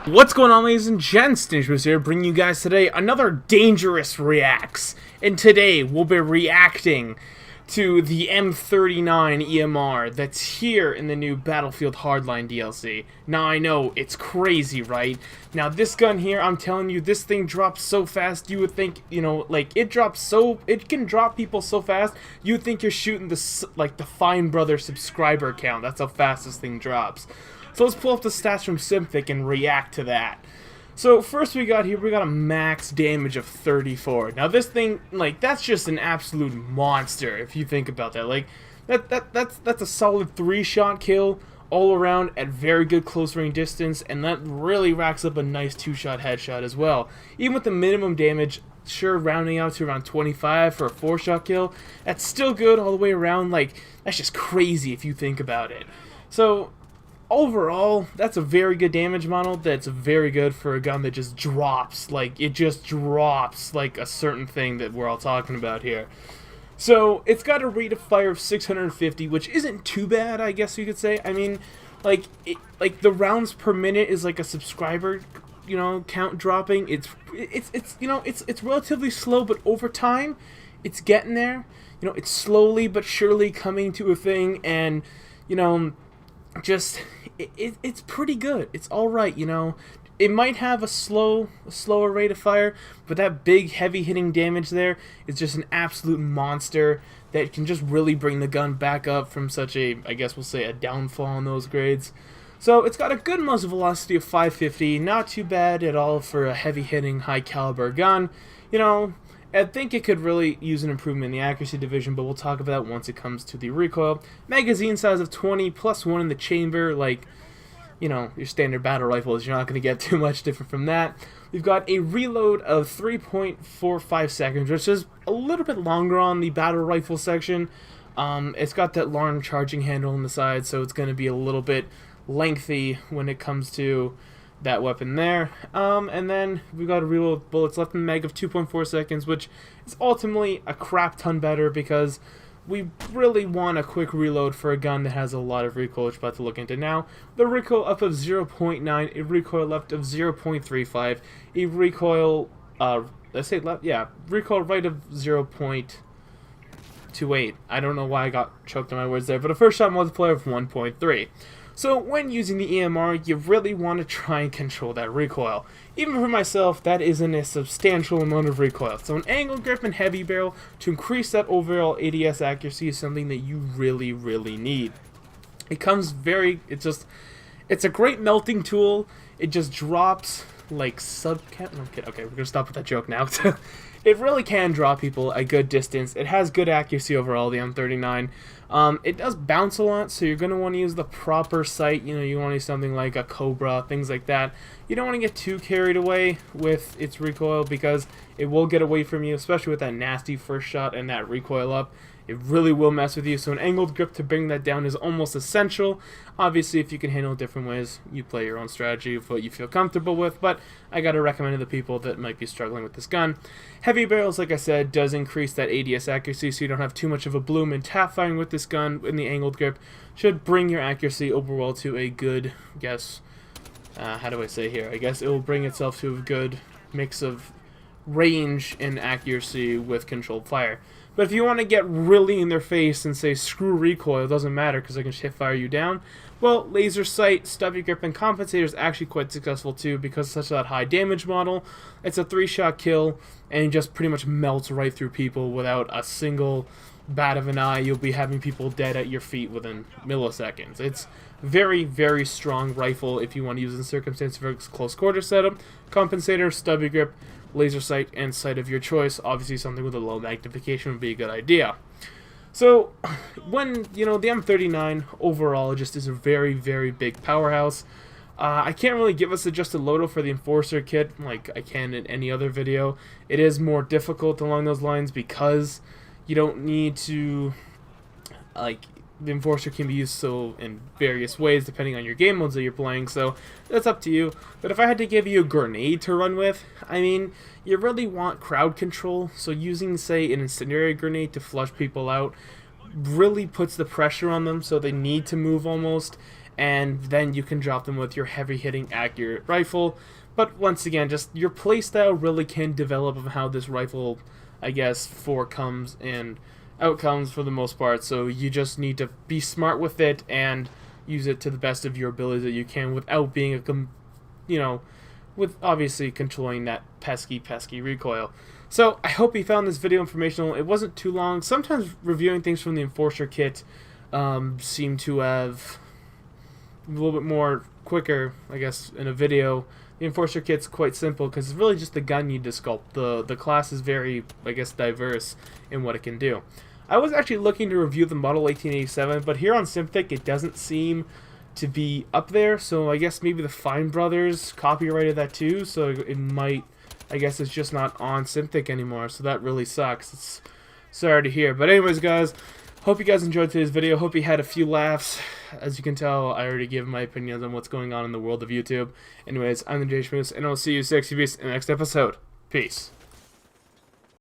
What's going on, ladies and gents? FineBros here, bringing you guys today another Dangerous Reacts. And today we'll be reacting to the M39 EMR that's here in the new Battlefield Hardline DLC. Now I know, it's crazy, right? Now this gun here, I'm telling you, this thing drops so fast, you would think, you know, like, it can drop people so fast, you would think you're shooting the, like, the FineBros subscriber count. That's how fast this thing drops. So let's pull up the stats from Simfic and react to that. So first we got a max damage of 34. Now this thing, like, that's just an absolute monster if you think about that. Like, that's a solid 3-shot kill all around at very good close range distance, and that really racks up a nice 2-shot headshot as well. Even with the minimum damage, sure, rounding out to around 25 for a 4-shot kill, that's still good all the way around. Like, that's just crazy if you think about it. So overall, that's a very good damage model. That's very good for a gun that just drops. Like, it just drops like a certain thing that we're all talking about here. So, it's got a rate of fire of 650, which isn't too bad, I guess you could say. I mean, like, the rounds per minute is like a subscriber, you know, count dropping. It's relatively slow, but over time, it's getting there. You know, it's slowly but surely coming to a thing, and, you know, just it's pretty good. It's all right, you know. It might have a slower rate of fire, but that big heavy hitting damage there is just an absolute monster that can just really bring the gun back up from such a, I guess we'll say, a downfall in those grades. So it's got a good muzzle velocity of 550, not too bad at all for a heavy hitting high caliber gun. You know, I think it could really use an improvement in the accuracy division, but we'll talk about that once it comes to the recoil. Magazine size of 20, plus 1 in the chamber, like, you know, your standard battle rifles, you're not going to get too much different from that. We've got a reload of 3.45 seconds, which is a little bit longer on the battle rifle section. It's got that long charging handle on the side, so it's going to be a little bit lengthy when it comes to that weapon there. And then we've got a reload bullets left in the mag of 2.4 seconds, which is ultimately a crap ton better because we really want a quick reload for a gun that has a lot of recoil, which we're about to look into now. The recoil up of 0.9, a recoil left of 0.35, a recoil, let's say left, yeah, recoil right of 0.28. I don't know why I got choked on my words there, but a first shot multiplier of 1.3. So when using the EMR, you really want to try and control that recoil. Even for myself, that isn't a substantial amount of recoil. So an angle grip and heavy barrel to increase that overall ADS accuracy is something that you really, really need. It comes it's a great melting tool. It just drops like okay, we're gonna stop with that joke now. It really can draw people a good distance. It has good accuracy overall, the M39. It does bounce a lot, so you're going to want to use the proper sight. You know, you want to use something like a Cobra, things like that. You don't want to get too carried away with its recoil because it will get away from you, especially with that nasty first shot and that recoil up. It really will mess with you, so an angled grip to bring that down is almost essential. Obviously, if you can handle it different ways, you play your own strategy of what you feel comfortable with, but I gotta recommend to the people that might be struggling with this gun. Heavy barrels, like I said, does increase that ADS accuracy, so you don't have too much of a bloom, and tap firing with this gun in the angled grip should bring your accuracy overall to a good, how do I say here? I guess it will bring itself to a good mix of range and accuracy with controlled fire. But if you want to get really in their face and say, screw recoil, it doesn't matter because I can hip fire you down, well, laser sight, stubby grip, and compensator is actually quite successful too because it's such that high damage model. It's a 3-shot kill, and it just pretty much melts right through people without a single bat of an eye. You'll be having people dead at your feet within milliseconds. It's very, very strong rifle if you want to use it in circumstances for close quarter setup. Compensator, stubby grip, laser sight, and sight of your choice. Obviously something with a low magnification would be a good idea. So when, you know, the M39 overall just is a very, very big powerhouse. I can't really give us adjusted loadout for the Enforcer kit like I can in any other video. It is more difficult along those lines because you don't need to, like, the Enforcer can be used so in various ways depending on your game modes that you're playing, so that's up to you. But if I had to give you a grenade to run with, I mean, you really want crowd control, so using, say, an incendiary grenade to flush people out really puts the pressure on them, so they need to move almost, and then you can drop them with your heavy-hitting accurate rifle. But once again, just your playstyle really can develop of how this rifle, I guess, forecomes and outcomes for the most part. So you just need to be smart with it and use it to the best of your abilities that you can without being with obviously controlling that pesky recoil. So I hope you found this video informational. It wasn't too long. Sometimes reviewing things from the Enforcer kit seem to have a little bit more quicker, I guess, in a video. The Enforcer kit's quite simple because it's really just the gun you need to sculpt. The class is very, I guess, diverse in what it can do. I was actually looking to review the Model 1887, but here on Synthic it doesn't seem to be up there, so I guess maybe the FineBros copyrighted that too, so it might, I guess it's just not on Synthic anymore, so that really sucks. It's sorry to hear. But anyways, guys, hope you guys enjoyed today's video. Hope you had a few laughs. As you can tell, I already gave my opinions on what's going on in the world of YouTube. Anyways, I'm the theFineBros, and I'll see you sexy beasts in the next episode. Peace.